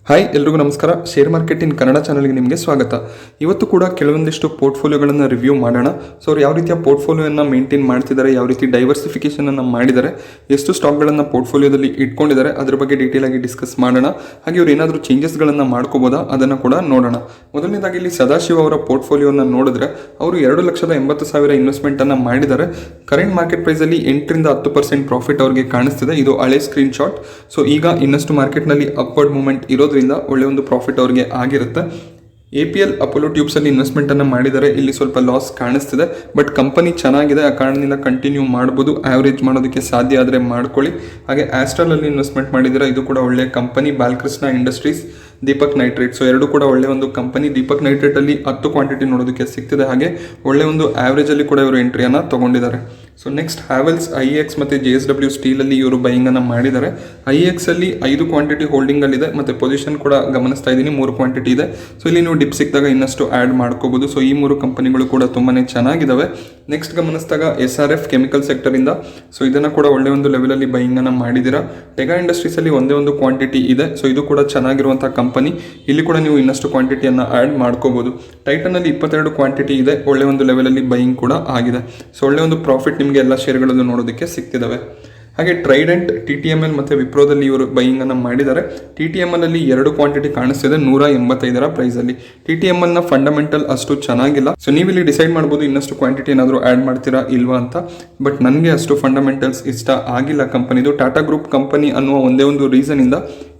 Hi ಎಲ್ರಿಗೂ ನಮಸ್ಕಾರ. Share market in Kannada ಚಾನಲ್ಗೆ ನಿಮಗೆ ಸ್ವಾಗತ. ಇವತ್ತು ಕೂಡ ಕೆಲವೊಂದಿಷ್ಟು ಪೋರ್ಟ್ಫೋಲಿಯೋಗಳನ್ನು ರಿವ್ಯೂ ಮಾಡೋಣ. ಸೊ ಅವ್ರು ಯಾವ ರೀತಿಯ ಪೋರ್ಟ್ಫೋಲಿಯೋನ ಮೇಂಟೈನ್ ಮಾಡ್ತಿದ್ದಾರೆ, ಯಾವ ರೀತಿ ಡೈವರ್ಸಿಫಿಕೇಷನನ್ನು ಮಾಡಿದ್ದಾರೆ, ಎಷ್ಟು ಸ್ಟಾಕ್ಗಳನ್ನು ಪೋರ್ಟ್ಫೋಲಿಯೋದಲ್ಲಿ ಇಟ್ಕೊಂಡಿದ್ದಾರೆ, ಅದ್ರ ಬಗ್ಗೆ ಡೀಟೇಲ್ ಆಗಿ ಡಿಸ್ಕಸ್ ಮಾಡೋಣ. ಹಾಗೆ ಅವ್ರು ಏನಾದರೂ ಚೇಂಜಸ್ಗಳನ್ನು ಮಾಡ್ಕೋಬೋದಾ ಅದನ್ನು ಕೂಡ ನೋಡೋಣ. ಮೊದಲನೇದಾಗಿ ಇಲ್ಲಿ ಸದಾಶಿವ ಅವರ ಪೋರ್ಟ್ಫೋಲಿಯೋನ ನೋಡಿದ್ರೆ ಅವರು 2,80,000 ಇನ್ವೆಸ್ಟ್ಮೆಂಟನ್ನು ಮಾಡಿದ್ದಾರೆ. ಕರೆಂಟ್ ಮಾರ್ಕೆಟ್ ಪ್ರೈಸಲ್ಲಿ 8-10% ಪ್ರಾಫಿಟ್ ಅವರಿಗೆ ಕಾಣಿಸ್ತಿದೆ. ಇದು ಹಳೆ ಸ್ಕ್ರೀನ್ ಶಾಟ್. ಸೊ ಈಗ ಇನ್ನಷ್ಟು ಮಾರ್ಕೆಟ್ನಲ್ಲಿ ಅಪ್ವರ್ಡ್ ಮೂವ್ಮೆಂಟ್ ಇರೋದ್ರಿಂದ ಒಳ್ಳೆ ಒಂದು ಪ್ರಾಫಿಟ್ ಅವರಿಗೆ ಆಗಿರುತ್ತೆ. APL ಅಪೋಲೋ ಟ್ಯೂಬ್ಸಲ್ಲಿ ಇನ್ವೆಸ್ಟ್ಮೆಂಟನ್ನು ಮಾಡಿದರೆ ಇಲ್ಲಿ ಸ್ವಲ್ಪ ಲಾಸ್ ಕಾಣಿಸ್ತಿದೆ. ಬಟ್ ಕಂಪನಿ ಚೆನ್ನಾಗಿದೆ, ಆ ಕಾರಣದಿಂದ ಕಂಟಿನ್ಯೂ ಮಾಡ್ಬೋದು. ಆವ್ರೇಜ್ ಮಾಡೋದಕ್ಕೆ ಸಾಧ್ಯ ಆದರೆ ಮಾಡ್ಕೊಳ್ಳಿ. ಹಾಗೆ ಆಸ್ಟ್ರಲಲ್ಲಿ ಇನ್ವೆಸ್ಟ್ಮೆಂಟ್ ಮಾಡಿದರೆ ಇದು ಕೂಡ ಒಳ್ಳೆಯ company. Balakrishna industries, Deepak nitrate, so ಎರಡು ಕೂಡ ಒಳ್ಳೆ ಒಂದು ಕಂಪನಿ. ದೀಪಕ್ ನೈಟ್ರೇಟಲ್ಲಿ 10 ಕ್ವಾಂಟಿಟಿ ನೋಡೋದಕ್ಕೆ ಸಿಗ್ತಿದೆ. ಹಾಗೆ ಒಳ್ಳೆ ಒಂದು ಆವ್ರೇಜಲ್ಲಿ ಕೂಡ ಇವರು ಎಂಟ್ರಿಯನ್ನು ತೊಗೊಂಡಿದ್ದಾರೆ. ಸೊ ನೆಕ್ಸ್ಟ್ ಹ್ಯಾವೆಲ್ಸ್, IEX ಮತ್ತು JSW ಸ್ಟೀಲಲ್ಲಿ ಇವರು ಬೈಯಿಂಗನ್ನು ಮಾಡಿದ್ದಾರೆ. IEX ಅಲ್ಲಿ 5 ಕ್ವಾಂಟಿಟಿ ಹೋಲ್ಡಿಂಗಲ್ಲಿದೆ ಮತ್ತು ಪೊಸಿಷನ್ ಕೂಡ ಗಮನಿಸ್ತಾ ಇದ್ದೀನಿ 3 ಕ್ವಾಂಟಿಟಿ ಇದೆ. ಸೊ ಇಲ್ಲಿ ನೀವು ಡಿಪ್ ಸಿಕ್ಕಿದಾಗ ಇನ್ನಷ್ಟು ಆ್ಯಡ್ ಮಾಡ್ಕೋಬೋದು. ಸೊ ಈ 3 ಕಂಪನಿಗಳು ಕೂಡ ತುಂಬಾ ಚೆನ್ನಾಗಿದ್ದಾವೆ. ನೆಕ್ಸ್ಟ್ ಗಮನಿಸಿದಾಗ SRF ಕೆಮಿಕಲ್ ಸೆಕ್ಟರಿಂದ, ಸೊ ಇದನ್ನು ಕೂಡ ಒಳ್ಳೆ ಒಂದು ಲೆವೆಲಲ್ಲಿ ಬೈಯಿಂಗನ್ನು ಮಾಡಿದ್ದೀರಾ. ಟೆಗಾ ಇಂಡಸ್ಟ್ರೀಸಲ್ಲಿ ಒಂದೇ ಒಂದು ಕ್ವಾಂಟಿಟಿ ಇದೆ. ಸೊ ಇದು ಕೂಡ ಚೆನ್ನಾಗಿರುವಂಥ ಕಂಪನಿ. ಇಲ್ಲಿ ಕೂಡ ನೀವು ಇನ್ನಷ್ಟು ಕ್ವಾಂಟಿಟಿಯನ್ನು ಆ್ಯಡ್ ಮಾಡ್ಕೋಬೋದು. ಟೈಟನಲ್ಲಿ 22 ಕ್ವಾಂಟಿಟಿ ಇದೆ. ಒಳ್ಳೆ ಒಂದು ಲೆವೆಲಲ್ಲಿ ಬೈಯಿಂಗ್ ಕೂಡ ಆಗಿದೆ. ಸೊ ಒಳ್ಳೆ ಒಂದು ಪ್ರಾಫಿಟ್ ನಿಮಗೆ ಎಲ್ಲ ಶೇರ್ಗಳಲ್ಲೂ ನೋಡೋದಕ್ಕೆ ಸಿಗ್ತಿದ್ದಾವೆ. ಹಾಗೆ ಟ್ರೈಡೆಂಟ್, TTML ಮತ್ತು ವಿಪ್ರೋದಲ್ಲಿ ಇವರು ಬೈಯಿಂಗನ್ನು ಮಾಡಿದ್ದಾರೆ. TTML ಅಲ್ಲಿ 2 ಕ್ವಾಂಟಿಟಿ ಕಾಣಿಸ್ತಿದೆ 185 ಪ್ರೈಸಲ್ಲಿ. TTMLನ ಫಂಡಮೆಂಟಲ್ ಅಷ್ಟು ಚೆನ್ನಾಗಿಲ್ಲ. ಸೊ ನೀವಿಲ್ಲಿ ಡಿಸೈಡ್ ಮಾಡ್ಬೋದು ಇನ್ನಷ್ಟು ಕ್ವಾಂಟಿಟಿ ಏನಾದರೂ ಆ್ಯಡ್ ಮಾಡ್ತೀರಾ ಇಲ್ವಾ ಅಂತ. ಬಟ್ ನನಗೆ ಅಷ್ಟು ಫಂಡಮೆಂಟಲ್ಸ್ ಇಷ್ಟ ಆಗಿಲ್ಲ ಕಂಪನಿದು. ಟಾಟಾ ಗ್ರೂಪ್ ಕಂಪನಿ ಅನ್ನುವ ಒಂದೇ ಒಂದು ರೀಸನಿಂದ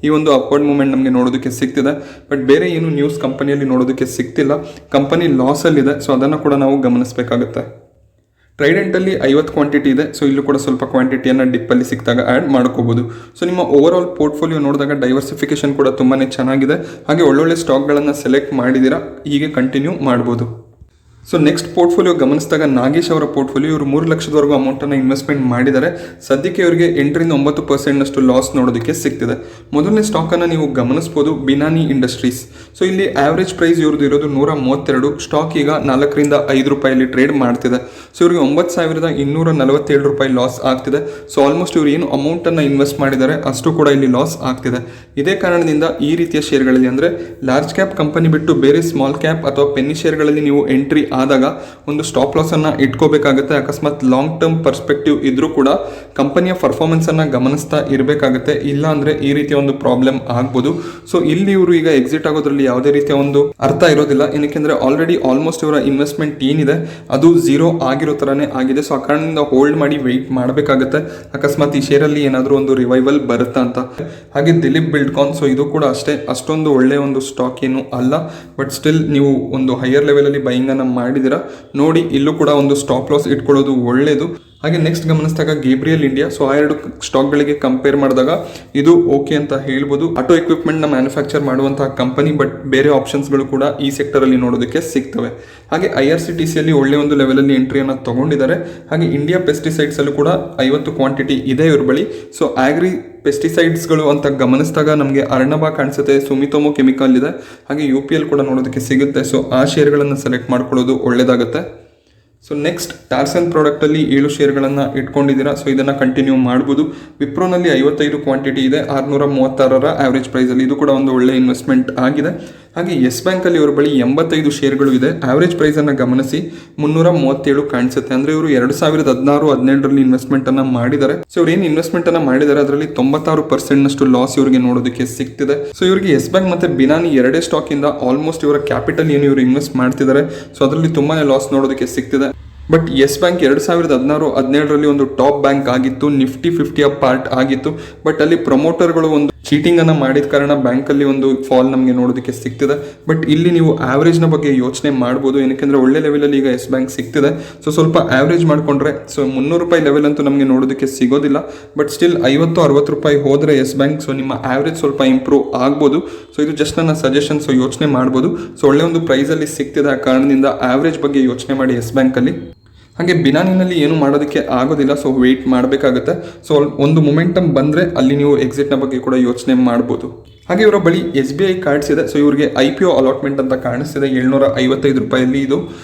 ಈ ಒಂದು ಅಪ್ವರ್ಡ್ ಮೂವ್ಮೆಂಟ್ ನಮಗೆ ನೋಡೋದಕ್ಕೆ ಸಿಗ್ತಿದೆ. ಬಟ್ ಬೇರೆ ಏನು ನ್ಯೂಸ್ ಕಂಪನಿಯಲ್ಲಿ ನೋಡೋದಕ್ಕೆ ಸಿಗ್ತಿಲ್ಲ. ಕಂಪನಿ ಲಾಸಲ್ಲಿದೆ. ಸೊ ಅದನ್ನು ಕೂಡ ನಾವು ಗಮನಿಸಬೇಕಾಗುತ್ತೆ. ಟ್ರೈಡೆಂಟಲ್ಲಿ 50 ಕ್ವಾಂಟಿಟಿ ಇದೆ. ಸೊ ಇಲ್ಲೂ ಕೂಡ ಸ್ವಲ್ಪ ಕ್ವಾಂಟಿಟಿಯನ್ನು ಡಿಪ್ಪಲ್ಲಿ ಸಿಕ್ಕಿದಾಗ ಆ್ಯಡ್ ಮಾಡ್ಕೋಬೋದು. ಸೊ ನಿಮ್ಮ ಓವರ್ ಆಲ್ ಪೋರ್ಟ್ಫೋಲಿಯೋ ನೋಡಿದಾಗ ಡೈವರ್ಸಿಫಿಕೇಶನ್ ಕೂಡ ತುಂಬಾ ಚೆನ್ನಾಗಿದೆ. ಹಾಗೆ ಒಳ್ಳೊಳ್ಳೆ ಸ್ಟಾಕ್ಗಳನ್ನು ಸೆಲೆಕ್ಟ್ ಮಾಡಿದ್ದೀರಾ, ಹೀಗೆ ಕಂಟಿನ್ಯೂ ಮಾಡ್ಬೋದು. ಸೊ ನೆಕ್ಸ್ಟ್ ಪೋರ್ಟ್ಫೋಲಿಯೋ ಗಮನಿಸಿದಾಗ ನಾಗೇಶ್ ಅವರ ಪೋರ್ಟ್ಫೋಲಿಯೋ, ಇವರು 3 ಲಕ್ಷದವರೆಗೂ ಅಮೌಂಟನ್ನು ಇನ್ವೆಸ್ಟ್ಮೆಂಟ್ ಮಾಡಿದ್ದಾರೆ. ಸದ್ಯಕ್ಕೆ ಇವರಿಗೆ 8-9% ಲಾಸ್ ನೋಡೋದಕ್ಕೆ ಸಿಗ್ತಿದೆ. ಮೊದಲನೇ ಸ್ಟಾಕನ್ನು ನೀವು ಗಮನಿಸ್ಬೋದು, ಬಿನಾನಿ ಇಂಡಸ್ಟ್ರೀಸ್. ಸೊ ಇಲ್ಲಿ ಆವ್ರೇಜ್ ಪ್ರೈಸ್ ಇವ್ರದ್ದು ಇರೋದು 132. ಸ್ಟಾಕ್ ಈಗ 4-5 ರೂಪಾಯಲ್ಲಿ ಟ್ರೇಡ್ ಮಾಡ್ತಿದೆ. ಸೊ ಇವರಿಗೆ 9,247 ರೂಪಾಯಿ ಲಾಸ್ ಆಗ್ತಿದೆ. ಸೊ ಆಲ್ಮೋಸ್ಟ್ ಇವರು ಏನು ಅಮೌಂಟನ್ನು ಇನ್ವೆಸ್ಟ್ ಮಾಡಿದ್ದಾರೆ ಅಷ್ಟು ಕೂಡ ಇಲ್ಲಿ ಲಾಸ್ ಆಗ್ತಿದೆ. ಇದೇ ಕಾರಣದಿಂದ ಈ ರೀತಿಯ ಶೇರ್ಗಳಲ್ಲಿ ಅಂದರೆ ಲಾರ್ಜ್ ಕ್ಯಾಪ್ ಕಂಪನಿ ಬಿಟ್ಟು ಬೇರೆ ಸ್ಮಾಲ್ ಕ್ಯಾಪ್ ಅಥವಾ ಪೆನ್ನಿ ಶೇರ್ಗಳಲ್ಲಿ ನೀವು ಎಂಟ್ರಿ ಆದಾಗ ಒಂದು ಸ್ಟಾಪ್ ಲಾಸ್ ಅನ್ನ ಇಟ್ಕೋಬೇಕಾಗುತ್ತೆ. ಅಕಸ್ಮಾತ್ ಲಾಂಗ್ ಟರ್ಮ್ ಪರ್ಸ್ಪೆಕ್ಟಿವ್ ಇದ್ರೂ ಕೂಡ ಕಂಪನಿಯ ಪರ್ಫಾರ್ಮೆನ್ಸ್ ಅನ್ನ ಗಮನಿಸ್ತಾ ಇರಬೇಕಾಗುತ್ತೆ. ಇಲ್ಲ ಅಂದ್ರೆ ಈ ರೀತಿಯ ಒಂದು ಪ್ರಾಬ್ಲಮ್ ಆಗ್ಬೋದು. ಸೊ ಇಲ್ಲಿ ಇವರು ಈಗ ಎಕ್ಸಿಟ್ ಆಗೋದ್ರಲ್ಲಿ ಯಾವುದೇ ರೀತಿಯ ಒಂದು ಅರ್ಥ ಇರೋದಿಲ್ಲ. ಏನಕ್ಕೆಂದ್ರೆ ಆಲ್ರೆಡಿ ಆಲ್ಮೋಸ್ಟ್ ಇವರ ಇನ್ವೆಸ್ಟ್ಮೆಂಟ್ ಏನಿದೆ ಅದು 0 ಆಗಿರೋ ತರನೇ ಆಗಿದೆ. ಸೊ ಆ ಕಾರಣದಿಂದ ಹೋಲ್ಡ್ ಮಾಡಿ ವೆಯ್ಟ್ ಮಾಡಬೇಕಾಗುತ್ತೆ, ಅಕಸ್ಮಾತ್ ಈ ಶೇರಲ್ಲಿ ಏನಾದರೂ ಒಂದು ರಿವೈವಲ್ ಬರುತ್ತಾ ಅಂತ. ಹಾಗೆ ದಿಲೀಪ್ ಬಿಲ್ಡ್ಕಾನ್, ಸೊ ಇದು ಕೂಡ ಅಷ್ಟೇ ಅಷ್ಟೊಂದು ಒಳ್ಳೆಯ ಒಂದು ಸ್ಟಾಕ್ ಏನು ಅಲ್ಲ. ಬಟ್ ಸ್ಟಿಲ್ ನೀವು ಒಂದು ಹೈಯರ್ ಲೆವೆಲಲ್ಲಿ ಬೈಯಿಂಗ್ ಅನ್ನ ಮಾಡಿದಿರಾ ನೋಡಿ, ಇಲ್ಲೂ ಕೂಡ ಒಂದು ಸ್ಟಾಪ್ ಲಾಸ್ ಇಟ್ಕೊಳ್ಳೋದು ಒಳ್ಳೆಯದು. ಹಾಗೆ ನೆಕ್ಸ್ಟ್ ಗಮನಿಸಿದಾಗ ಗೇಬ್ರಿಯಲ್ ಇಂಡಿಯಾ, ಸೊ ಆ 2 ಸ್ಟಾಕ್ಗಳಿಗೆ ಕಂಪೇರ್ ಮಾಡಿದಾಗ ಇದು ಓಕೆ ಅಂತ ಹೇಳ್ಬೋದು. ಆಟೋ ಎಕ್ವಿಪ್ಮೆಂಟ್ನ ಮ್ಯಾನುಫ್ಯಾಕ್ಚರ್ ಮಾಡುವಂತಹ ಕಂಪನಿ. ಬಟ್ ಬೇರೆ ಆಪ್ಷನ್ಸ್ಗಳು ಕೂಡ ಈ ಸೆಕ್ಟರಲ್ಲಿ ನೋಡೋದಕ್ಕೆ ಸಿಗ್ತವೆ. ಹಾಗೆ IRCTCಯಲ್ಲಿ ಒಳ್ಳೆ ಒಂದು ಲೆವೆಲಲ್ಲಿ ಎಂಟ್ರಿಯನ್ನು ತಗೊಂಡಿದ್ದಾರೆ. ಹಾಗೆ ಇಂಡಿಯಾ ಪೆಸ್ಟಿಸೈಡ್ಸಲ್ಲೂ ಕೂಡ 50 ಕ್ವಾಂಟಿಟಿ ಇದೆ ಇವ್ರ ಬಳಿ. ಸೊ ಆಗ್ರಿ ಪೆಸ್ಟಿಸೈಡ್ಸ್ಗಳು ಅಂತ ಗಮನಿಸಿದಾಗ ನಮಗೆ ಅರ್ಣಬ ಕಾಣಿಸುತ್ತೆ, ಸುಮಿತೋಮೋ ಕೆಮಿಕಲ್ ಇದೆ, ಹಾಗೆ UPL ಕೂಡ ನೋಡೋದಕ್ಕೆ ಸಿಗುತ್ತೆ. ಸೊ ಆ ಶೇರ್ಗಳನ್ನು ಸೆಲೆಕ್ಟ್ ಮಾಡ್ಕೊಳ್ಳೋದು ಒಳ್ಳೆಯದಾಗುತ್ತೆ. ಸೊ ನೆಕ್ಸ್ಟ್ ಟಾರ್ಸನ್ ಪ್ರಾಡಕ್ಟಲ್ಲಿ 7 ಶೇರ್ಗಳನ್ನು ಇಟ್ಕೊಂಡಿದ್ದೀರಾ. ಸೊ ಇದನ್ನು ಕಂಟಿನ್ಯೂ ಮಾಡ್ಬೋದು. ವಿಪ್ರೋನಲ್ಲಿ 55 ಕ್ವಾಂಟಿಟಿ ಇದೆ 636 ಆವ್ರೇಜ್ ಪ್ರೈಸಲ್ಲಿ. ಇದು ಕೂಡ ಒಂದು ಒಳ್ಳೆ ಇನ್ವೆಸ್ಟ್ಮೆಂಟ್ ಆಗಿದೆ. ಹಾಗೆ ಎಸ್ ಬ್ಯಾಂಕಲ್ಲಿ ಇವ್ರ ಬಳಿ 85 ಶೇರ್ಗಳು ಇದೆ. ಆವ್ರೇಜ್ ಪ್ರೈಸನ್ನು ಗಮನಿಸಿ 337 ಕಾಣಿಸುತ್ತೆ. ಅಂದರೆ ಇವರು 2016-17ರಲ್ಲಿ ಇನ್ವೆಸ್ಟ್ಮೆಂಟನ್ನು ಮಾಡಿದ್ದಾರೆ. ಸೊ ಇವ್ರು ಏನು ಇನ್ವೆಸ್ಟ್ಮೆಂಟನ್ನು ಮಾಡಿದ್ದಾರೆ ಅದರಲ್ಲಿ 96% ಲಾಸ್ ಇವರಿಗೆ ನೋಡೋದಕ್ಕೆ ಸಿಗ್ತಿದೆ. ಸೊ ಇವರಿಗೆ ಎಸ್ ಬ್ಯಾಂಕ್ ಮತ್ತು ಬಿನಾನಿ 2 ಸ್ಟಾಕಿಂದ ಆಲ್ಮೋಸ್ಟ್ ಇವರ ಕ್ಯಾಪಿಟಲ್ ಏನು ಇವರು ಇನ್ವೆಸ್ಟ್ ಮಾಡ್ತಿದ್ದಾರೆ ಸೊ ಅದರಲ್ಲಿ ತುಂಬಾ ಲಾಸ್ ನೋಡೋದಕ್ಕೆ ಸಿಗ್ತಿದೆ. ಬಟ್ ಎಸ್ ಬ್ಯಾಂಕ್ 2016-17ರಲ್ಲಿ ಒಂದು ಟಾಪ್ ಬ್ಯಾಂಕ್ ಆಗಿತ್ತು, ನಿಫ್ಟಿ 50 ಪಾರ್ಟ್ ಆಗಿತ್ತು. ಬಟ್ ಅಲ್ಲಿ ಪ್ರಮೋಟರ್ಗಳು ಒಂದು ಚೀಟಿಂಗ್ ಅನ್ನ ಮಾಡಿದ ಕಾರಣ ಬ್ಯಾಂಕಲ್ಲಿ ಒಂದು ಫಾಲ್ ನಮಗೆ ನೋಡೋದಕ್ಕೆ ಸಿಗ್ತಿದೆ. ಬಟ್ ಇಲ್ಲಿ ನೀವು ಆವ್ರೇಜ್ನ ಬಗ್ಗೆ ಯೋಚನೆ ಮಾಡ್ಬೋದು. ಏನಕ್ಕೆಂದ್ರೆ ಒಳ್ಳೆ ಲೆವೆಲಲ್ಲಿ ಈಗ ಎಸ್ ಬ್ಯಾಂಕ್ ಸಿಗ್ತಿದೆ. ಸೊ ಸ್ವಲ್ಪ ಆವ್ರೇಜ್ ಮಾಡ್ಕೊಂಡ್ರೆ ಸೊ 300 ರೂಪಾಯಿ ಲೆವೆಲ್ ಅಂತೂ ನಮಗೆ ನೋಡೋದಕ್ಕೆ ಸಿಗೋದಿಲ್ಲ. ಬಟ್ ಸ್ಟಿಲ್ 50-60 ರೂಪಾಯಿ ಹೋದರೆ ಎಸ್ ಬ್ಯಾಂಕ್, ಸೊ ನಿಮ್ಮ ಆವ್ರೇಜ್ ಸ್ವಲ್ಪ ಇಂಪ್ರೂವ್ ಆಗ್ಬೋದು. ಸೊ ಇದು ಜಸ್ಟ್ ನನ್ನ ಸಜೆಷನ್. ಸೊ ಯೋಚನೆ ಮಾಡ್ಬೋದು. ಸೊ ಒಳ್ಳೆ ಒಂದು ಪ್ರೈಸಲ್ಲಿ ಸಿಗ್ತಿದೆ, ಆ ಕಾರಣದಿಂದ ಆವ್ರೇಜ್ ಬಗ್ಗೆ ಯೋಚನೆ ಮಾಡಿ ಎಸ್ ಬ್ಯಾಂಕಲ್ಲಿ. ಹಾಗೆ ಬಿನಾನಿನಲ್ಲಿ ಏನು ಮಾಡೋದಕ್ಕೆ ಆಗೋದಿಲ್ಲ. ಸೊ ವೆಯ್ಟ್ ಮಾಡಬೇಕಾಗುತ್ತೆ. ಸೊ ಒಂದು ಮೊಮೆಂಟಮ್ ಬಂದರೆ ಅಲ್ಲಿ ನೀವು ಎಕ್ಸಿಟ್ನ ಬಗ್ಗೆ ಕೂಡ ಯೋಚನೆ ಮಾಡ್ಬೋದು. ಹಾಗೆ ಇವರ ಬಳಿ SBI ಕಾರ್ಡ್ಸ್ ಇದೆ. ಸೊ ಇವರಿಗೆ IPO ಅಲಾಟ್ಮೆಂಟ್ ಅಂತ ಕಾಣಿಸ್ತಿದೆ. 755 ರೂಪಾಯಲ್ಲಿ ಇದು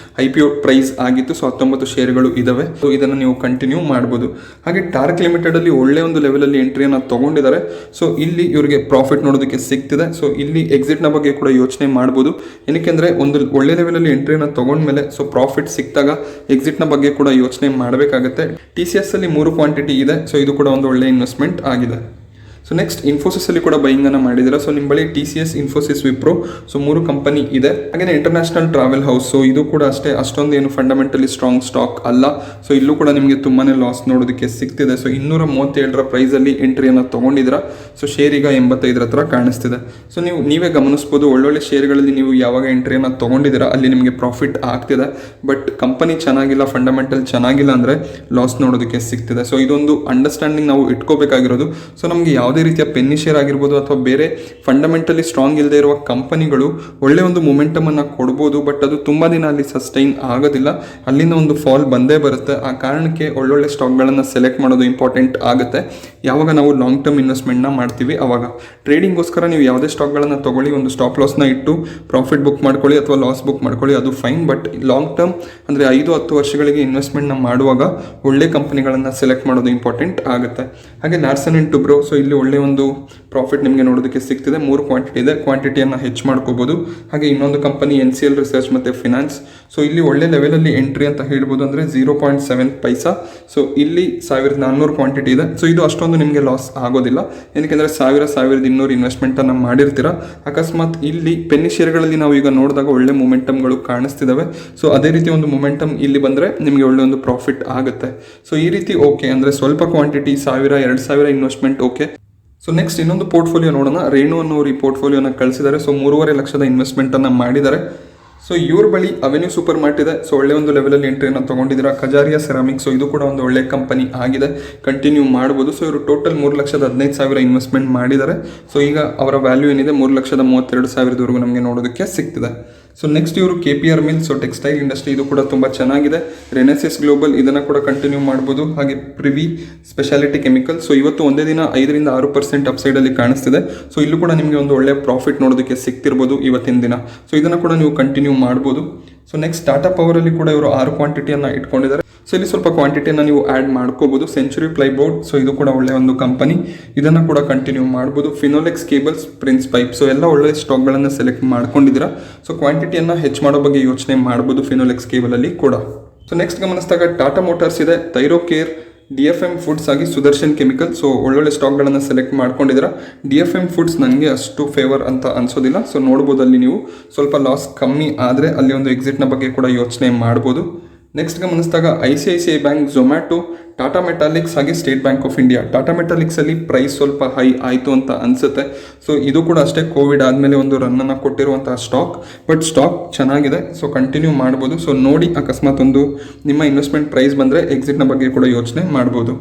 IPO ಪ್ರೈಸ್ ಆಗಿತ್ತು. ಸೊ 19 ಶೇರ್ಗಳು ಇದಾವೆ. ಸೊ ಇದನ್ನು ನೀವು ಕಂಟಿನ್ಯೂ ಮಾಡ್ಬೋದು. ಹಾಗೆ ಟಾರ್ಕ್ ಲಿಮಿಟೆಡ್ ಅಲ್ಲಿ ಒಳ್ಳೆ ಒಂದು ಲೆವೆಲಲ್ಲಿ ಎಂಟ್ರಿಯನ್ನು ತಗೊಂಡಿದ್ದಾರೆ. ಸೊ ಇಲ್ಲಿ ಇವರಿಗೆ ಪ್ರಾಫಿಟ್ ನೋಡೋದಕ್ಕೆ ಸಿಗ್ತಿದೆ. ಸೊ ಇಲ್ಲಿ ಎಕ್ಸಿಟ್ನ ಬಗ್ಗೆ ಕೂಡ ಯೋಚನೆ ಮಾಡ್ಬೋದು. ಏನಕ್ಕೆಂದ್ರೆ ಒಂದು ಒಳ್ಳೆ ಲೆವೆಲಲ್ಲಿ ಎಂಟ್ರಿಯನ್ನು ತಗೊಂಡ್ಮೇಲೆ ಸೊ ಪ್ರಾಫಿಟ್ ಸಿಕ್ತಾಗ ಎಕ್ಸಿಟ್ನ ಬಗ್ಗೆ ಕೂಡ ಯೋಚನೆ ಮಾಡಬೇಕಾಗುತ್ತೆ. TCS ಅಲ್ಲಿ 3 ಕ್ವಾಂಟಿಟಿ ಇದೆ. ಸೊ ಇದು ಕೂಡ ಒಂದು ಒಳ್ಳೆ ಇನ್ವೆಸ್ಟ್ಮೆಂಟ್ ಆಗಿದೆ. ಸೊ ನೆಕ್ಸ್ಟ್ ಇನ್ಫೋಸಿಸ್ ಅಲ್ಲಿ ಕೂಡ ಬೈಯಿಂಗ್ ಅನ್ನ ಮಾಡಿದ್ದೀರಾ. ಸೊ ನಿಮ್ಮ ಬಳಿ TCS, Infosys, Wipro so 3 company ಇದೆ. ಹಾಗೆ ಇಂಟರ್ನ್ಯಾಷನಲ್ ಟ್ರಾವೆಲ್ ಹೌಸ್, ಸೊ ಇದು ಕೂಡ ಅಷ್ಟೊಂದು ಏನು ಫಂಡಮೆಂಟಲಿ ಸ್ಟ್ರಾಂಗ್ ಸ್ಟಾಕ್ ಅಲ್ಲ. ಸೊ ಇಲ್ಲೂ ಕೂಡ ನಿಮಗೆ ತುಂಬಾನೇ ಲಾಸ್ ನೋಡೋದಕ್ಕೆ ಸಿಗ್ತಿದೆ. ಸೊ 237 ಪ್ರೈಸ್ ಅಲ್ಲಿ ಎಂಟ್ರಿಯನ್ನು ತಗೊಂಡಿದ್ದೀರಾ. ಸೊ ಶೇರ್ ಈಗ 85 ಹತ್ರ ಕಾಣಿಸ್ತಿದೆ. ಸೊ ನೀವೇ ಗಮನಿಸಬಹುದು, ಒಳ್ಳೊಳ್ಳೆ ಶೇರ್ಗಳಲ್ಲಿ ನೀವು ಯಾವಾಗ ಎಂಟ್ರಿಯನ್ನು ತಗೊಂಡಿದ್ದೀರಾ ಅಲ್ಲಿ ನಿಮಗೆ ಪ್ರಾಫಿಟ್ ಆಗ್ತಿದೆ. ಬಟ್ ಕಂಪನಿ ಚೆನ್ನಾಗಿಲ್ಲ, ಫಂಡಮೆಂಟಲ್ ಚೆನ್ನಾಗಿಲ್ಲ ಅಂದ್ರೆ ಲಾಸ್ ನೋಡೋದಕ್ಕೆ ಸಿಗ್ತಿದೆ. ಸೊ ಇದೊಂದು ಅಂಡರ್ಸ್ಟ್ಯಾಂಡಿಂಗ್ ನಾವು ಇಟ್ಕೋಬೇಕಾಗಿರೋದು. ಸೊ ನಮಗೆ ಯಾವುದೇ ರೀತಿಯ ಪೆನ್ನಿ ಶೇರ್ ಆಗಿರ್ಬೋದು ಅಥವಾ ಬೇರೆ ಫಂಡಮೆಂಟಲಿ ಸ್ಟ್ರಾಂಗ್ ಇಲ್ಲದೆ ಇರುವ ಕಂಪನಿಗಳು ಒಳ್ಳೆ ಒಂದು ಮೊಮೆಂಟಮ್ ಅನ್ನ ಕೊಡ್ಬೋದು. ಬಟ್ ಅದು ತುಂಬಾ ದಿನ ಅಲ್ಲಿ ಸಸ್ಟೈನ್ ಆಗೋದಿಲ್ಲ. ಅಲ್ಲಿಂದ ಒಂದು ಫಾಲ್ ಬಂದೇ ಬರುತ್ತೆ. ಆ ಕಾರಣಕ್ಕೆ ಒಳ್ಳೊಳ್ಳೆ ಸ್ಟಾಕ್ಗಳನ್ನು ಸೆಲೆಕ್ಟ್ ಮಾಡೋದು ಇಂಪಾರ್ಟೆಂಟ್ ಆಗುತ್ತೆ. ಯಾವಾಗ ನಾವು ಲಾಂಗ್ ಟರ್ಮ್ ಇನ್ವೆಸ್ಟ್ಮೆಂಟ್ನ ಮಾಡ್ತೀವಿ ಅವಾಗ. ಟ್ರೇಡಿಂಗ್ಗೋಸ್ಕರ ನೀವು ಯಾವುದೇ ಸ್ಟಾಕ್ಗಳನ್ನು ತಗೊಳ್ಳಿ, ಒಂದು ಸ್ಟಾಪ್ ಲಾಸ್ನ ಇಟ್ಟು ಪ್ರಾಫಿಟ್ ಬುಕ್ ಮಾಡ್ಕೊಳ್ಳಿ ಅಥವಾ ಲಾಸ್ ಬುಕ್ ಮಾಡ್ಕೊಳ್ಳಿ, ಅದು ಫೈನ್. ಬಟ್ ಲಾಂಗ್ ಟರ್ಮ್ ಅಂದರೆ 5-10 ವರ್ಷಗಳಿಗೆ ಇನ್ವೆಸ್ಟ್ಮೆಂಟ್ನ ಮಾಡುವಾಗ ಒಳ್ಳೆ ಕಂಪನಿಗಳನ್ನು ಸೆಲೆಕ್ಟ್ ಮಾಡೋದು ಇಂಪಾರ್ಟೆಂಟ್ ಆಗುತ್ತೆ. ಹಾಗೆ ಲಾರ್ಸನ್ ಅಂಡ್ ಟುಬ್ರೋ, ಸೊ ಇಲ್ಲಿ ಒಳ್ಳೆ ಒಂದು ಪ್ರಾಫಿಟ್ ನಿಮಗೆ ನೋಡೋದಕ್ಕೆ ಸಿಗ್ತಿದೆ. 3 ಕ್ವಾಂಟಿಟಿ ಇದೆ. ಕ್ವಾಂಟಿಟಿಯನ್ನು ಹೆಚ್ಚು ಮಾಡ್ಕೋಬಹುದು. ಹಾಗೆ ಇನ್ನೊಂದು ಕಂಪನಿ NCL ರಿಸರ್ಚ್ ಮತ್ತು ಫಿನಾನ್ಸ್. ಸೊ ಇಲ್ಲಿ ಒಳ್ಳೆ ಲೆವೆಲಲ್ಲಿ ಎಂಟ್ರಿ ಅಂತ ಹೇಳ್ಬೋದು. ಅಂದರೆ 0.7 ಪೈಸಾ. ಸೊ ಇಲ್ಲಿ 1400 ಕ್ವಾಂಟಿಟಿ ಇದೆ. ಸೊ ಇದು ಅಷ್ಟೊಂದು ನಿಮಗೆ ಲಾಸ್ ಆಗೋದಿಲ್ಲ. ಏನಕ್ಕೆಂದರೆ 1200 ಇನ್ವೆಸ್ಟ್ಮೆಂಟನ್ನು ಮಾಡಿರ್ತೀರ. ಅಕಸ್ಮಾತ್ ಇಲ್ಲಿ ಪೆನ್ನಿ ಶೇರ್ಗಳಲ್ಲಿ ನಾವು ಈಗ ನೋಡಿದಾಗ ಒಳ್ಳೆ ಮೊಮೆಂಟಮ್ಗಳು ಕಾಣಿಸ್ತಿದ್ದಾವೆ. ಸೊ ಅದೇ ರೀತಿ ಒಂದು ಮೊಮೆಂಟಮ್ ಇಲ್ಲಿ ಬಂದರೆ ನಿಮಗೆ ಒಳ್ಳೆ ಒಂದು ಪ್ರಾಫಿಟ್ ಆಗುತ್ತೆ. ಸೊ ಈ ರೀತಿ ಓಕೆ, ಅಂದರೆ ಸ್ವಲ್ಪ quantity 1000-2000 investment okay. So next ಇನ್ನೊಂದು ಪೋರ್ಟ್ಫೋಲಿಯೋ ನೋಡೋಣ. ರೇಣು ಅನ್ನೋರು ಈ ಪೋರ್ಟ್ಫೋಲಿಯೋನ ಕಳಿಸಿದ್ದಾರೆ. ಸೊ 3.5 ಲಕ್ಷದ ಇನ್ವೆಸ್ಟ್ಮೆಂಟನ್ನು ಮಾಡಿದ್ದಾರೆ. ಸೊ ಇವ್ರ ಬಳಿ ಅವೆನ್ಯೂ ಸೂಪರ್ ಮಾರ್ಟ್ ಇದೆ. ಸೊ ಒಳ್ಳೆ ಒಂದು ಲೆವೆಲಲ್ಲಿ ಎಂಟ್ರಿಯನ್ನು ತೊಗೊಂಡಿದ್ದೀರಾ. ಕಜಾರಿಯಾ ಸೆರಾಮಿಕ್, ಸೊ ಇದು ಕೂಡ ಒಂದು ಒಳ್ಳೆ ಕಂಪನಿ ಆಗಿದೆ, ಕಂಟಿನ್ಯೂ ಮಾಡ್ಬೋದು. ಸೊ ಇವರು ಟೋಟಲ್ 3,15,000 ಇನ್ವೆಸ್ಟ್ಮೆಂಟ್ ಮಾಡಿದ್ದಾರೆ. ಸೊ ಈಗ ಅವರ ವ್ಯಾಲ್ಯೂ ಏನಿದೆ 3,32,000 ನಮಗೆ ನೋಡೋದಕ್ಕೆ ಸಿಗ್ತಿದೆ. ಸೊ ನೆಕ್ಸ್ಟ್ ಇವರು KPR mill, so textile industry, ಇದು ಕೂಡ ತುಂಬ ಚೆನ್ನಾಗಿದೆ. ರೆನೆಸಿಸ್ ಗ್ಲೋಬಲ್, ಇದನ್ನು ಕೂಡ ಕಂಟಿನ್ಯೂ ಮಾಡ್ಬೋದು. ಹಾಗೆ ಪ್ರಿವಿ ಸ್ಪೆಷಾಲಿಟಿ ಕೆಮಿಕಲ್, ಸೊ ಇವತ್ತು ಒಂದೇ ದಿನ 5-6% ಅಪ್ಸೈಡಲ್ಲಿ ಕಾಣಿಸ್ತಿದೆ. ಸೊ ಇಲ್ಲೂ ಕೂಡ ನಿಮಗೆ ಒಂದು ಒಳ್ಳೆ ಪ್ರಾಫಿಟ್ ನೋಡೋದಕ್ಕೆ ಸಿಗ್ತಿರ್ಬೋದು ಇವತ್ತಿನ ದಿನ. ಸೊ ಇದನ್ನು ಕೂಡ ನೀವು ಕಂಟಿನ್ಯೂ ಮಾಡ್ಬೋದು. ಸೊ ನೆಕ್ಸ್ಟ್ ಟಾಟಾ ಪವರಲ್ಲಿ ಕೂಡ ಇವರು 6 ಕ್ವಾಂಟಿಟಿಯನ್ನು ಇಟ್ಕೊಂಡಿದ್ದಾರೆ. ಸೊ ಇಲ್ಲಿ ಸ್ವಲ್ಪ ಕ್ವಾಂಟಿಟಿಯನ್ನು ನೀವು ಆ್ಯಡ್ ಮಾಡ್ಕೋಬೋದು. ಸೆಂಚುರಿ ಪ್ಲೈಬೋರ್ಡ್, ಸೊ ಇದು ಕೂಡ ಒಳ್ಳೆಯ ಒಂದು ಕಂಪನಿ, ಇದನ್ನು ಕೂಡ ಕಂಟಿನ್ಯೂ ಮಾಡ್ಬೋದು. Finolex cables, prince pipe, so ಎಲ್ಲ ಒಳ್ಳೆಯ ಸ್ಟಾಕ್ಗಳನ್ನು ಸೆಲೆಕ್ಟ್ ಮಾಡ್ಕೊಂಡಿದ್ದೀರಾ. ಸೊ ಕ್ವಾಂಟಿಟಿಯನ್ನು ಹೆಚ್ಚು ಮಾಡೋ ಬಗ್ಗೆ ಯೋಚನೆ ಮಾಡ್ಬೋದು ಫಿನೋಲೆಕ್ಸ್ ಕೇಬಲಲ್ಲಿ ಕೂಡ. ಸೊ ನೆಕ್ಸ್ಟ್ ಗಮನಿಸಿದಾಗ ಟಾಟಾ ಮೋಟಾರ್ಸ್ ಇದೆ, ಥೈರೋಕೇರ್, DFM ಫುಡ್ಸ್ ಆಗಿ ಸುದರ್ಶನ್ ಕೆಮಿಕಲ್. ಸೊ ಒಳ್ಳೊಳ್ಳೆ ಸ್ಟಾಕ್ಗಳನ್ನು ಸೆಲೆಕ್ಟ್ ಮಾಡ್ಕೊಂಡಿದ್ದೀರಾ. DFM ಫುಡ್ಸ್ ನನಗೆ ಅಷ್ಟು ಫೇವರ್ ಅಂತ ಅನ್ಸೋದಿಲ್ಲ. ಸೊ ನೋಡ್ಬೋದು, ಅಲ್ಲಿ ನೀವು ಸ್ವಲ್ಪ ಲಾಸ್ ಕಮ್ಮಿ ಆದರೆ ಅಲ್ಲಿ ಒಂದು ಎಕ್ಸಿಟ್ನ ಬಗ್ಗೆ ಕೂಡ ಯೋಚನೆ ಮಾಡ್ಬೋದು. ನೆಕ್ಸ್ಟ್ ಗಮನಿಸಿದಾಗ ICICI bank, Zomato, Tata Metaliks ಹಾಗೆ State Bank of India. Tata ಮೆಟಾಲಿಕ್ಸಲ್ಲಿ ಪ್ರೈಸ್ ಸ್ವಲ್ಪ ಹೈ ಆಯಿತು ಅಂತ ಅನಿಸುತ್ತೆ. ಸೊ ಇದು ಕೂಡ ಅಷ್ಟೇ ಕೋವಿಡ್ ಆದಮೇಲೆ ಒಂದು ರನ್ನನ್ನು ಕೊಟ್ಟಿರುವಂತಹ ಸ್ಟಾಕ್. ಬಟ್ ಸ್ಟಾಕ್ ಚೆನ್ನಾಗಿದೆ, ಸೊ ಕಂಟಿನ್ಯೂ ಮಾಡ್ಬೋದು. ಸೊ ನೋಡಿ, ಅಕಸ್ಮಾತ್ ಒಂದು ನಿಮ್ಮ ಇನ್ವೆಸ್ಟ್ಮೆಂಟ್ ಪ್ರೈಸ್ ಬಂದರೆ ಎಕ್ಸಿಟ್ನ ಬಗ್ಗೆ ಕೂಡ ಯೋಚನೆ ಮಾಡ್ಬೋದು.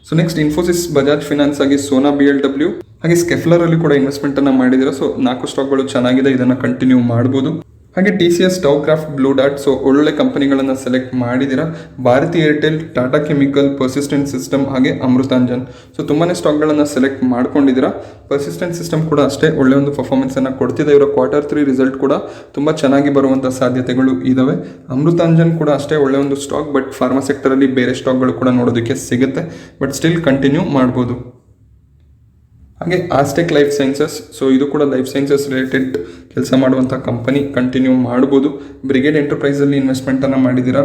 So next Infosys, Bajaj finance ಆಗಿ ಸೋನಾ BLW ಹಾಗೆ ಸ್ಕೆಫ್ಲರಲ್ಲಿ ಕೂಡ ಇನ್ವೆಸ್ಟ್ಮೆಂಟನ್ನು ಮಾಡಿದ್ದೀರಾ. ಸೊ 4 ಸ್ಟಾಕ್ಗಳು ಚೆನ್ನಾಗಿದೆ, ಇದನ್ನು ಕಂಟಿನ್ಯೂ ಮಾಡ್ಬೋದು. ಹಾಗೆ TCS, ಟೌಕ್ರಾಫ್ಟ್, ಬ್ಲೂ ಡಾಟ್, ಸೊ ಒಳ್ಳೊಳ್ಳೆ ಕಂಪನಿಗಳನ್ನು ಸೆಲೆಕ್ಟ್ ಮಾಡಿದ್ದೀರಾ. Bharti Airtel, Tata chemical, persistent system ಹಾಗೆ ಅಮೃತಾಂಜನ್, ಸೊ ತುಂಬಾ ಸ್ಟಾಕ್ಗಳನ್ನು ಸೆಲೆಕ್ಟ್ ಮಾಡ್ಕೊಂಡಿದ್ದೀರಾ. ಪರ್ಸಿಸ್ಟೆಂಟ್ ಸಿಸ್ಟಮ್ ಕೂಡ ಅಷ್ಟೇ ಒಳ್ಳೆ ಒಂದು ಪರ್ಫಾರ್ಮೆನ್ಸನ್ನು ಕೊಡ್ತಿದೆ. ಇವರ Q3 ರಿಸಲ್ಟ್ ಕೂಡ ತುಂಬ ಚೆನ್ನಾಗಿ ಬರುವಂಥ ಸಾಧ್ಯತೆಗಳು ಇದ್ದಾವೆ. ಅಮೃತಾಂಜನ್ ಕೂಡ ಅಷ್ಟೇ ಒಳ್ಳೆ ಒಂದು ಸ್ಟಾಕ್. ಬಟ್ ಫಾರ್ಮಾ ಸೆಕ್ಟರಲ್ಲಿ ಬೇರೆ ಸ್ಟಾಕ್ಗಳು ಕೂಡ ನೋಡೋದಕ್ಕೆ ಸಿಗುತ್ತೆ. ಬಟ್ ಸ್ಟಿಲ್ ಕಂಟಿನ್ಯೂ ಮಾಡ್ಬೋದು. ಹಾಗೆ ಆಸ್ಟೆಕ್ ಲೈಫ್ ಸೈನ್ಸಸ್, ಸೊ ಇದು ಕೂಡ ಲೈಫ್ ಸೈನ್ಸಸ್ ರಿಲೇಟೆಡ್ ಕೆಲಸ ಮಾಡುವಂಥ ಕಂಪನಿ, ಕಂಟಿನ್ಯೂ ಮಾಡ್ಬೋದು. ಬ್ರಿಗೇಡ್ ಎಂಟರ್ಪ್ರೈಸಲ್ಲಿ ಇನ್ವೆಸ್ಟ್ಮೆಂಟನ್ನು ಮಾಡಿದ್ದೀರಾ.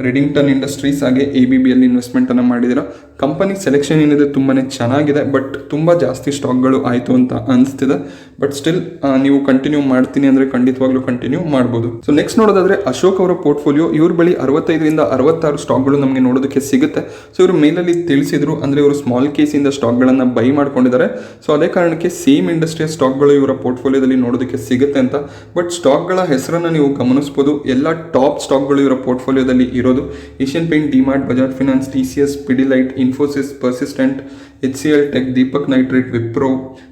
ರೆಡಿಂಗ್ಟನ್ ಇಂಡಸ್ಟ್ರೀಸ್ ಹಾಗೆ ABBಯಲ್ಲಿ ಇನ್ವೆಸ್ಟ್ಮೆಂಟನ್ನು ಮಾಡಿದ್ದೀರಾ. ಕಂಪನಿ ಸೆಲೆಕ್ಷನ್ ಏನಿದೆ ತುಂಬಾ ಚೆನ್ನಾಗಿದೆ. ಬಟ್ ತುಂಬ ಜಾಸ್ತಿ ಸ್ಟಾಕ್ಗಳು ಆಯಿತು ಅಂತ ಅನಿಸ್ತಿದೆ. ಬಟ್ ಸ್ಟಿಲ್ ನೀವು ಕಂಟಿನ್ಯೂ ಮಾಡ್ತೀನಿ ಅಂದರೆ ಖಂಡಿತವಾಗ್ಲೂ ಕಂಟಿನ್ಯೂ ಮಾಡ್ಬೋದು. ಸೊ ನೆಕ್ಸ್ಟ್ ನೋಡೋದಾದರೆ ಅಶೋಕ್ ಅವರ ಪೋರ್ಟ್ಫೋಲಿಯೋ, ಇವ್ರ ಬಳಿ 65-66 ಸ್ಟಾಕ್ಗಳು ನಮಗೆ ನೋಡೋದಕ್ಕೆ ಸಿಗುತ್ತೆ. ಸೊ ಇವರು ಮೇಲಲ್ಲಿ ತಿಳಿಸಿದ್ರು, ಅಂದರೆ ಇವರು ಸ್ಮಾಲ್ ಕೇಸಿಂದ ಸ್ಟಾಕ್ಗಳನ್ನು ಬೈ ಮಾಡ್ಕೊಂಡಿದ್ದಾರೆ. ಸೊ ಅದೇ ಕಾರಣಕ್ಕೆ ಸೇಮ್ ಇಂಡಸ್ಟ್ರಿಯ ಸ್ಟಾಕ್ಗಳು ಇವರ ಪೋರ್ಟ್ಫೋಲಿಯೋದಲ್ಲಿ ನೋಡೋದಕ್ಕೆ ಸಿಗುತ್ತೆ ಅಂತ. ಬಟ್ ಸ್ಟಾಕ್ಗಳ ಹೆಸರನ್ನು ನೀವು ಗಮನಿಸ್ಬೋದು, ಎಲ್ಲ ಟಾಪ್ ಸ್ಟಾಕ್ಗಳು ಇವರ ಪೋರ್ಟ್ಫೋಲಿಯೋದಲ್ಲಿ ಇರೋದು. Asian paint, DMart, Bajaj finance, TCS, Pidilite, Infosys, persistent, HCL tech, Deepak nitrate, Wipro.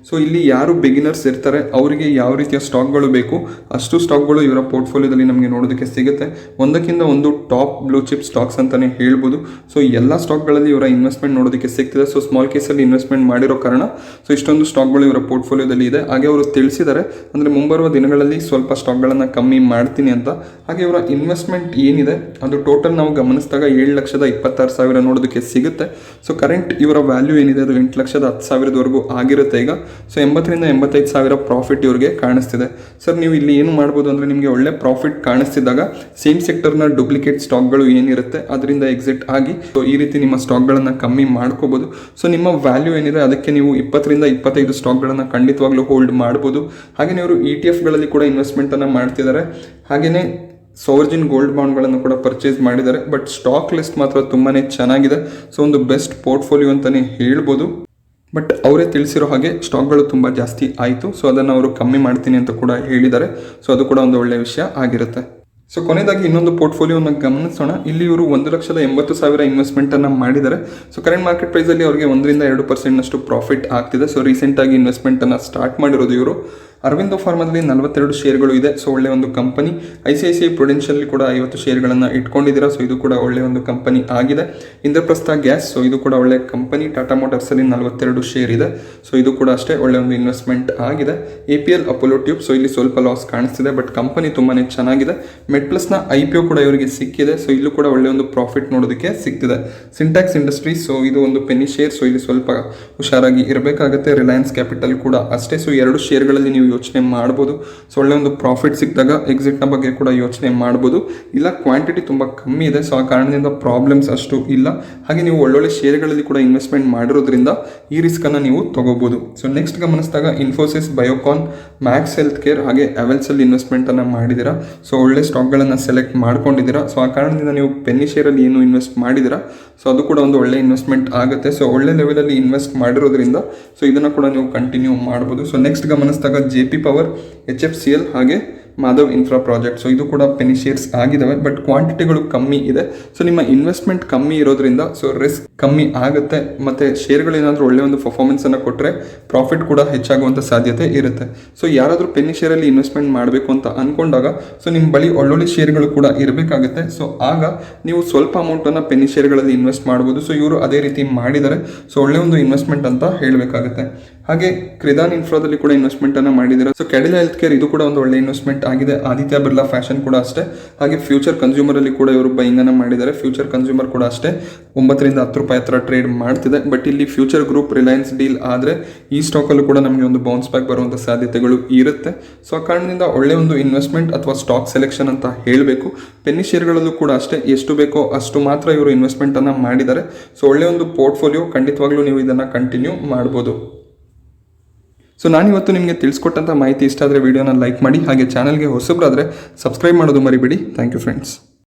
So ಇಲ್ಲಿ ಯಾರು ಬಿಗಿನರ್ಸ್ ಇರ್ತಾರೆ ಅವರಿಗೆ ಯಾವ ರೀತಿಯ ಸ್ಟಾಕ್ಗಳು ಬೇಕು ಅಷ್ಟು ಸ್ಟಾಕ್ಗಳು ಇವರ ಪೋರ್ಟ್ಫೋಲಿಯೋದಲ್ಲಿ ನಮಗೆ ನೋಡೋದಕ್ಕೆ ಸಿಗುತ್ತೆ. ಒಂದಕ್ಕಿಂತ ಒಂದು ಟಾಪ್ ಬ್ಲೂ ಚಿಪ್ ಸ್ಟಾಕ್ಸ್ ಅಂತಲೇ ಹೇಳ್ಬೋದು. ಸೊ ಎಲ್ಲ ಸ್ಟಾಕ್ಗಳಲ್ಲಿ ಇವರ ಇನ್ವೆಸ್ಟ್ಮೆಂಟ್ ನೋಡೋದಕ್ಕೆ ಸಿಗ್ತಿದೆ. ಸೊ ಸ್ಮಾಲ್ ಕೇಸಲ್ಲಿ ಇನ್ವೆಸ್ಟ್ಮೆಂಟ್ ಮಾಡಿರೋ ಕಾರಣ ಸೊ ಇಷ್ಟೊಂದು ಸ್ಟಾಕ್ಗಳು ಇವರ ಪೋರ್ಟ್ಫೋಲಿಯೋದಲ್ಲಿ ಇದೆ. ಹಾಗೆ ಅವರು ತಿಳಿಸಿದ್ದಾರೆ ಅಂದರೆ ಮುಂಬರುವ ದಿನಗಳಲ್ಲಿ ಸ್ವಲ್ಪ ಸ್ಟಾಕ್ಗಳನ್ನು ಕಮ್ಮಿ ಮಾಡ್ತೀನಿ ಅಂತ. ಹಾಗೆ ಇವರ ಇನ್ವೆಸ್ಟ್ಮೆಂಟ್ ಏನಿದೆ ಅದು ಟೋಟಲ್ ನಾವು ಗಮನಿಸಿದಾಗ 7,26,000 ನೋಡೋದಕ್ಕೆ ಸಿಗುತ್ತೆ. ಸೊ ಕರೆಂಟ್ ಇವರ ವ್ಯಾಲ್ಯೂ ಏನಿದೆ ಅದು 8,10,000 ಆಗಿರುತ್ತೆ ಈಗ. ಸೊ 80,000 ರಿಂದ 85,000 ಪ್ರಾಫಿಟ್ ಇವರಿಗೆ ಕಾಣಿಸ್ತಿದೆ. ಸರ್ ನೀವು ಇಲ್ಲಿ ಏನು ಮಾಡ್ಬೋದು ಅಂದರೆ ನಿಮಗೆ ಒಳ್ಳೆ ಪ್ರಾಫಿಟ್ ಕಾಣಿಸ್ತಿದ್ದಾಗ ಸೇಮ್ ಸೆಕ್ಟರ್ನ ಡೂಪ್ಲಿಕೇಟ್ ಸ್ಟಾಕ್ಗಳು ಏನಿರುತ್ತೆ ಅದರಿಂದ ಎಕ್ಸಿಟ್ ಆಗಿ ಸೊ ಈ ರೀತಿ ನಿಮ್ಮ ಸ್ಟಾಕ್ಗಳನ್ನು ಕಮ್ಮಿ ಮಾಡ್ಕೋಬೋದು. ಸೊ ನಿಮ್ಮ ವ್ಯಾಲ್ಯೂ ಏನಿದೆ ಅದಕ್ಕೆ ನೀವು 20 ರಿಂದ 25 ಸ್ಟಾಕ್ಗಳನ್ನು ಖಂಡಿತವಾಗ್ಲೂ ಹೋಲ್ಡ್ ಮಾಡ್ಬೋದು. ಹಾಗೆಯೇ ಇವರು ETF ಕೂಡ ಇನ್ವೆಸ್ಟ್ಮೆಂಟನ್ನು ಮಾಡ್ತಿದ್ದಾರೆ. ಹಾಗೆಯೇ ಸೋವರ್ಜಿನ್ ಗೋಲ್ಡ್ ಬಾಂಡ್ಗಳನ್ನು ಕೂಡ ಪರ್ಚೇಸ್ ಮಾಡಿದ್ದಾರೆ. ಬಟ್ ಸ್ಟಾಕ್ ಲಿಸ್ಟ್ ಮಾತ್ರ ತುಂಬಾ ಚೆನ್ನಾಗಿದೆ. ಸೊ ಒಂದು ಬೆಸ್ಟ್ ಪೋರ್ಟ್ಫೋಲಿಯೋ ಅಂತಲೇ ಹೇಳ್ಬೋದು. ಬಟ್ ಅವರೇ ತಿಳಿಸಿರೋ ಹಾಗೆ ಸ್ಟಾಕ್ಗಳು ತುಂಬ ಜಾಸ್ತಿ ಆಯಿತು. ಸೊ ಅದನ್ನು ಅವರು ಕಮ್ಮಿ ಮಾಡ್ತೀನಿ ಅಂತ ಕೂಡ ಹೇಳಿದ್ದಾರೆ. ಸೊ ಅದು ಕೂಡ ಒಂದು ಒಳ್ಳೆಯ ವಿಷಯ ಆಗಿರುತ್ತೆ. ಸೊ ಕೊನೆಯದಾಗಿ ಇನ್ನೊಂದು ಪೋರ್ಟ್ಫೋಲಿಯೋನ ಗಮನಿಸೋಣ. ಇಲ್ಲಿ ಇವರು 1,80,000 ಇನ್ವೆಸ್ಟ್ಮೆಂಟನ್ನು ಮಾಡಿದ್ದಾರೆ. ಸೊ ಕರೆಂಟ್ ಮಾರ್ಕೆಟ್ ಪ್ರೈಸಲ್ಲಿ ಅವರಿಗೆ 1 ರಿಂದ 2% ಪ್ರಾಫಿಟ್ ಆಗ್ತಿದೆ. ಸೊ ರೀಸೆಂಟಾಗಿ ಇನ್ವೆಸ್ಟ್ಮೆಂಟನ್ನು ಸ್ಟಾರ್ಟ್ ಮಾಡಿರೋದು ಇವರು. ಅರವಿಂದೋ ಫಾರ್ಮಾದಲ್ಲಿ 42 ಶೇರ್ಗಳು ಇದೆ. ಸೊ ಒಳ್ಳೆಯ ಒಂದು ಕಂಪನಿ. ICICI ಪ್ರುಡೆನ್ಷಿಯಲ್ಲಿ ಕೂಡ 50 ಶೇರ್ಗಳನ್ನು ಇಟ್ಕೊಂಡಿದ್ದೀರಾ. ಸೊ ಇದು ಕೂಡ ಒಳ್ಳೆಯ ಒಂದು ಕಂಪನಿ ಆಗಿದೆ. ಇಂದ್ರಪ್ರಸ್ಥ ಗ್ಯಾಸ್, ಸೊ ಇದು ಕೂಡ ಒಳ್ಳೆಯ ಕಂಪನಿ. ಟಾಟಾ ಮೋಟಾರ್ಸಲ್ಲಿ 42 ಶೇರ್ ಇದೆ. ಸೊ ಇದು ಕೂಡ ಅಷ್ಟೇ ಒಳ್ಳೆಯ ಒಂದು ಇನ್ವೆಸ್ಟ್ಮೆಂಟ್ ಆಗಿದೆ. APL ಅಪೋಲೋ ಟ್ಯೂಬ್, ಸೊ ಇಲ್ಲಿ ಸ್ವಲ್ಪ ಲಾಸ್ ಕಾಣಿಸ್ತಿದೆ ಬಟ್ ಕಂಪನಿ ತುಂಬಾ ಚೆನ್ನಾಗಿದೆ. ಮೆಡ್ಪ್ಲಸ್ನ IPO ಕೂಡ ಇವರಿಗೆ ಸಿಕ್ಕಿದೆ. ಸೊ ಇಲ್ಲೂ ಕೂಡ ಒಳ್ಳೆಯ ಒಂದು ಪ್ರಾಫಿಟ್ ನೋಡೋದಕ್ಕೆ ಸಿಗ್ತಿದೆ. ಸಿಂಟ್ಯಾಕ್ಸ್ ಇಂಡಸ್ಟ್ರೀಸ್, ಸೊ ಇದು ಒಂದು ಪೆನಿ ಶೇರ್. ಸೊ ಇಲ್ಲಿ ಸ್ವಲ್ಪ ಹುಷಾರಾಗಿ ಇರಬೇಕಾಗುತ್ತೆ. ರಿಲಯನ್ಸ್ ಕ್ಯಾಪಿಟಲ್ ಕೂಡ ಅಷ್ಟೇ. ಸೊ 2 ಶೇರ್ಗಳಲ್ಲಿ ನೀವು ಯೋಚನೆ ಮಾಡ್ಬೋದು. ಸೊ ಒಳ್ಳೆ ಒಂದು ಪ್ರಾಫಿಟ್ ಸಿಕ್ಕಿದಾಗ ಎಕ್ಸಿಟ್ನ ಬಗ್ಗೆ ಕೂಡ ಯೋಚನೆ ಮಾಡ್ಬೋದು. ಇಲ್ಲ ಕ್ವಾಂಟಿಟಿ ತುಂಬ ಕಮ್ಮಿ ಇದೆ. ಸೊ ಆ ಕಾರಣದಿಂದ ಪ್ರಾಬ್ಲಮ್ಸ್ ಅಷ್ಟು ಇಲ್ಲ. ಹಾಗೆ ನೀವು ಒಳ್ಳೊಳ್ಳೆ ಶೇರ್ಗಳಲ್ಲಿ ಕೂಡ ಇನ್ವೆಸ್ಟ್ಮೆಂಟ್ ಮಾಡಿರೋದ್ರಿಂದ ಈ ರಿಸ್ಕನ್ನು ನೀವು ತಗೋಬೋದು. ಸೊ ನೆಕ್ಸ್ಟ್ ಗಮನಿಸಿದಾಗ Infosys, Biocon, Max health care ಹಾಗೆ ಅವೆಲ್ಸಲ್ಲಿ ಇನ್ವೆಸ್ಟ್ಮೆಂಟನ್ನು ಮಾಡಿದ್ದೀರಾ. ಸೊ ಒಳ್ಳೆ ಸ್ಟಾಕ್ಗಳನ್ನು ಸೆಲೆಕ್ಟ್ ಮಾಡ್ಕೊಂಡಿದ್ದೀರಾ. ಸೊ ಆ ಕಾರಣದಿಂದ ನೀವು ಪೆನ್ನಿ ಶೇರಲ್ಲಿ ಏನು ಇನ್ವೆಸ್ಟ್ ಮಾಡಿದ್ದೀರಾ ಸೊ ಅದು ಕೂಡ ಒಂದು ಒಳ್ಳೆ ಇನ್ವೆಸ್ಟ್ಮೆಂಟ್ ಆಗುತ್ತೆ. ಸೊ ಒಳ್ಳೆ ಲೆವೆಲಲ್ಲಿ ಇನ್ವೆಸ್ಟ್ ಮಾಡಿರೋದ್ರಿಂದ ಸೊ ಇದನ್ನು ಕೂಡ ನೀವು ಕಂಟಿನ್ಯೂ ಮಾಡ್ಬೋದು. ಸೊ ನೆಕ್ಸ್ಟ್ ಗಮನಿಸಿದಾಗ JP ಪವರ್, HFCL ಹಾಗೆ ಮಾಧವ್ ಇನ್ಫ್ರಾ ಪ್ರಾಜೆಕ್ಟ್. ಸೊ ಇದು ಕೂಡ ಪೆನಿ ಶೇರ್ಸ್ ಆಗಿದ್ದಾವೆ ಬಟ್ ಕ್ವಾಂಟಿಟಿಗಳು ಕಮ್ಮಿ ಇದೆ. ಸೊ ನಿಮ್ಮ ಇನ್ವೆಸ್ಟ್ಮೆಂಟ್ ಕಮ್ಮಿ ಇರೋದ್ರಿಂದ ಸೊ ರಿಸ್ಕ್ ಕಮ್ಮಿ ಆಗುತ್ತೆ. ಮತ್ತು ಶೇರ್ಗಳೇನಾದರೂ ಒಳ್ಳೆಯ ಒಂದು ಪರ್ಫಾರ್ಮೆನ್ಸನ್ನು ಕೊಟ್ಟರೆ ಪ್ರಾಫಿಟ್ ಕೂಡ ಹೆಚ್ಚಾಗುವಂಥ ಸಾಧ್ಯತೆ ಇರುತ್ತೆ. ಸೊ ಯಾರಾದರೂ ಪೆನ್ನಿ ಶೇರಲ್ಲಿ ಇನ್ವೆಸ್ಟ್ಮೆಂಟ್ ಮಾಡಬೇಕು ಅಂತ ಅಂದ್ಕೊಂಡಾಗ ಸೊ ನಿಮ್ಮ ಬಳಿ ಒಳ್ಳೊಳ್ಳೆ ಶೇರ್ಗಳು ಕೂಡ ಇರಬೇಕಾಗುತ್ತೆ. ಸೊ ಆಗ ನೀವು ಸ್ವಲ್ಪ ಅಮೌಂಟನ್ನು ಪೆನ್ನಿ ಶೇರ್ಗಳಲ್ಲಿ ಇನ್ವೆಸ್ಟ್ ಮಾಡ್ಬೋದು. ಸೊ ಇವರು ಅದೇ ರೀತಿ ಮಾಡಿದ್ದಾರೆ. ಸೊ ಒಳ್ಳೆಯ ಒಂದು ಇನ್ವೆಸ್ಟ್ಮೆಂಟ್ ಅಂತ ಹೇಳಬೇಕಾಗುತ್ತೆ. ಹಾಗೆ ಕ್ರಿದಾನ್ ಇನ್ಫ್ರಾದಲ್ಲಿ ಕೂಡ ಇನ್ವೆಸ್ಟ್ಮೆಂಟನ್ನು ಮಾಡಿದ್ದಾರೆ. ಸೊ ಕ್ಯಾಡಿಲಾ ಹೆಲ್ತ್ ಕೇರ್ ಇದು ಕೂಡ ಒಂದು ಒಳ್ಳೆ ಇನ್ವೆಸ್ಟ್ಮೆಂಟ್ ಆಗಿದೆ. ಆದಿತ್ಯ ಬಿರ್ಲಾ ಫ್ಯಾಷನ್ ಕೂಡ ಅಷ್ಟೇ. ಹಾಗೆ ಫ್ಯೂಚರ್ ಕನ್ಸ್ಯೂಮರಲ್ಲಿ ಕೂಡ ಇವರು ಬೈಂಗನ್ನು ಮಾಡಿದ್ದಾರೆ. ಫ್ಯೂಚರ್ ಕನ್ಸ್ಯೂಮರ್ ಕೂಡ ಅಷ್ಟೇ 9 ರಿಂದ 10 ರೂಪಾಯಿ ಹತ್ರ ಟ್ರೇಡ್ ಮಾಡ್ತಿದೆ. ಬಟ್ ಇಲ್ಲಿ ಫ್ಯೂಚರ್ ಗ್ರೂಪ್ ರಿಲಯನ್ಸ್ ಡೀಲ್ ಆದರೆ ಈ ಸ್ಟಾಕಲ್ಲೂ ಕೂಡ ನಮಗೆ ಒಂದು ಬೌನ್ಸ್ ಬ್ಯಾಕ್ ಬರುವಂಥ ಸಾಧ್ಯತೆಗಳು ಇರುತ್ತೆ. ಸೊ ಆ ಕಾರಣದಿಂದ ಒಳ್ಳೆಯ ಒಂದು ಇನ್ವೆಸ್ಟ್ಮೆಂಟ್ ಅಥವಾ ಸ್ಟಾಕ್ ಸೆಲೆಕ್ಷನ್ ಅಂತ ಹೇಳಬೇಕು. ಪೆನ್ನಿ ಶೇರ್ಗಳಲ್ಲೂ ಕೂಡ ಅಷ್ಟೇ ಎಷ್ಟು ಬೇಕೋ ಅಷ್ಟು ಮಾತ್ರ ಇವರು ಇನ್ವೆಸ್ಟ್ಮೆಂಟನ್ನು ಮಾಡಿದ್ದಾರೆ. ಸೊ ಒಳ್ಳೆಯ ಒಂದು ಪೋರ್ಟ್ಫೋಲಿಯೋ, ಖಂಡಿತವಾಗ್ಲೂ ನೀವು ಇದನ್ನು ಕಂಟಿನ್ಯೂ ಮಾಡ್ಬೋದು. ಸೊ ನಾನಿವತ್ತು ನಿಮಗೆ ತಿಳಿಸ್ಕೊಟ್ಟಂಥ ಮಾಹಿತಿ ಇಷ್ಟ ಆದರೆ ವಿಡಿಯೋನ ಲೈಕ್ ಮಾಡಿ. ಹಾಗೆ ಚಾನಲ್ಗೆ ಹೊಸಬರಾದರೆ ಸಬ್ಸ್ಕ್ರೈಬ್ ಮಾಡೋದು ಮರಿಬೇಡಿ. Thank you friends.